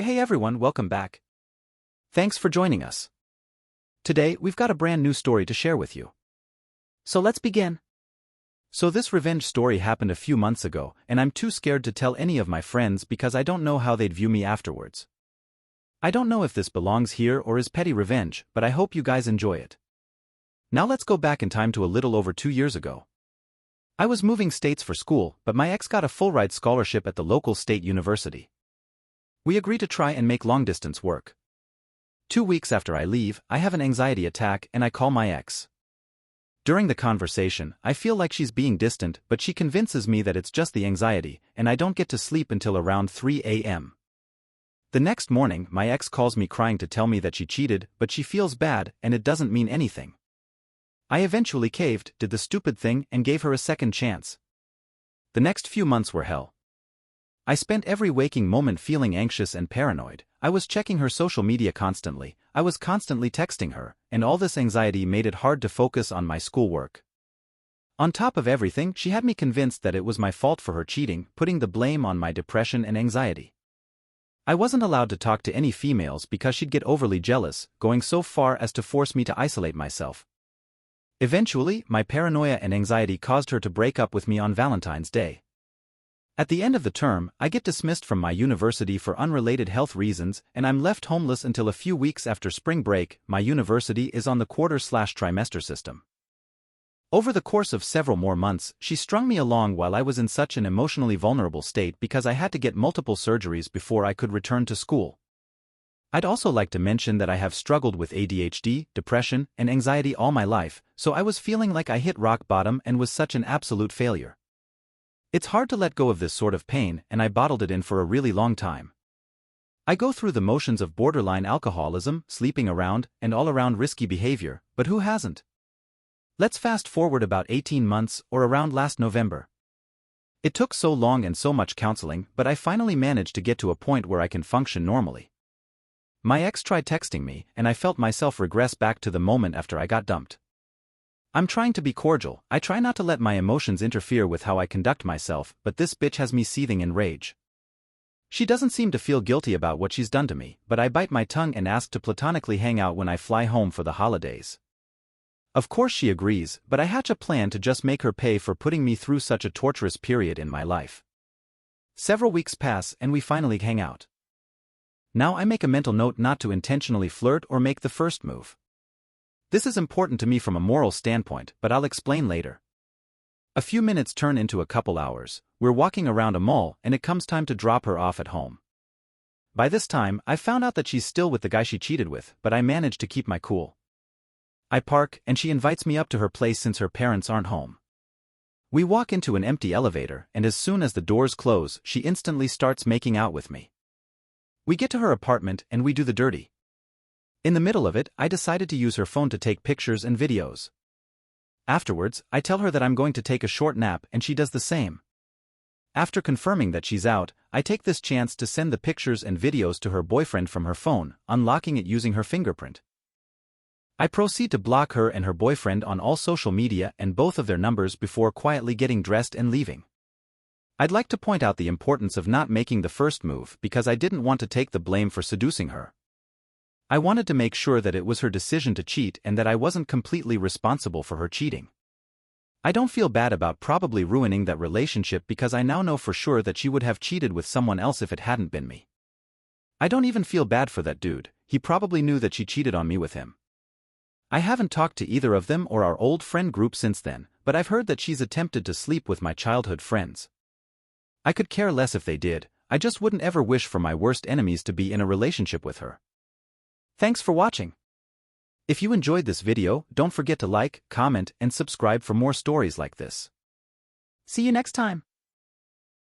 Hey everyone, welcome back. Thanks for joining us. Today, we've got a brand new story to share with you. So let's begin. So this revenge story happened a few months ago, and I'm too scared to tell any of my friends because I don't know how they'd view me afterwards. I don't know if this belongs here or is petty revenge, but I hope you guys enjoy it. Now let's go back in time to a little over 2 years ago. I was moving states for school, but my ex got a full-ride scholarship at the local state university. We agree to try and make long-distance work. 2 weeks after I leave, I have an anxiety attack and I call my ex. During the conversation, I feel like she's being distant, but she convinces me that it's just the anxiety, and I don't get to sleep until around 3 a.m. The next morning, my ex calls me crying to tell me that she cheated, but she feels bad, and it doesn't mean anything. I eventually caved, did the stupid thing, and gave her a second chance. The next few months were hell. I spent every waking moment feeling anxious and paranoid. I was checking her social media constantly, I was constantly texting her, and all this anxiety made it hard to focus on my schoolwork. On top of everything, she had me convinced that it was my fault for her cheating, putting the blame on my depression and anxiety. I wasn't allowed to talk to any females because she'd get overly jealous, going so far as to force me to isolate myself. Eventually, my paranoia and anxiety caused her to break up with me on Valentine's Day. At the end of the term, I get dismissed from my university for unrelated health reasons, and I'm left homeless until a few weeks after spring break. My university is on the quarter/trimester system. Over the course of several more months, she strung me along while I was in such an emotionally vulnerable state because I had to get multiple surgeries before I could return to school. I'd also like to mention that I have struggled with ADHD, depression, and anxiety all my life, so I was feeling like I hit rock bottom and was such an absolute failure. It's hard to let go of this sort of pain, and I bottled it in for a really long time. I go through the motions of borderline alcoholism, sleeping around, and all-around risky behavior, but who hasn't? Let's fast forward about 18 months, or around last November. It took so long and so much counseling, but I finally managed to get to a point where I can function normally. My ex tried texting me, and I felt myself regress back to the moment after I got dumped. I'm trying to be cordial, I try not to let my emotions interfere with how I conduct myself, but this bitch has me seething in rage. She doesn't seem to feel guilty about what she's done to me, but I bite my tongue and ask to platonically hang out when I fly home for the holidays. Of course she agrees, but I hatch a plan to just make her pay for putting me through such a torturous period in my life. Several weeks pass and we finally hang out. Now I make a mental note not to intentionally flirt or make the first move. This is important to me from a moral standpoint, but I'll explain later. A few minutes turn into a couple hours, we're walking around a mall and it comes time to drop her off at home. By this time, I found out that she's still with the guy she cheated with, but I managed to keep my cool. I park and she invites me up to her place since her parents aren't home. We walk into an empty elevator and as soon as the doors close, she instantly starts making out with me. We get to her apartment and we do the dirty. In the middle of it, I decided to use her phone to take pictures and videos. Afterwards, I tell her that I'm going to take a short nap and she does the same. After confirming that she's out, I take this chance to send the pictures and videos to her boyfriend from her phone, unlocking it using her fingerprint. I proceed to block her and her boyfriend on all social media and both of their numbers before quietly getting dressed and leaving. I'd like to point out the importance of not making the first move because I didn't want to take the blame for seducing her. I wanted to make sure that it was her decision to cheat and that I wasn't completely responsible for her cheating. I don't feel bad about probably ruining that relationship because I now know for sure that she would have cheated with someone else if it hadn't been me. I don't even feel bad for that dude, he probably knew that she cheated on me with him. I haven't talked to either of them or our old friend group since then, but I've heard that she's attempted to sleep with my childhood friends. I could care less if they did, I just wouldn't ever wish for my worst enemies to be in a relationship with her. Thanks for watching. If you enjoyed this video, don't forget to like, comment, and subscribe for more stories like this. See you next time.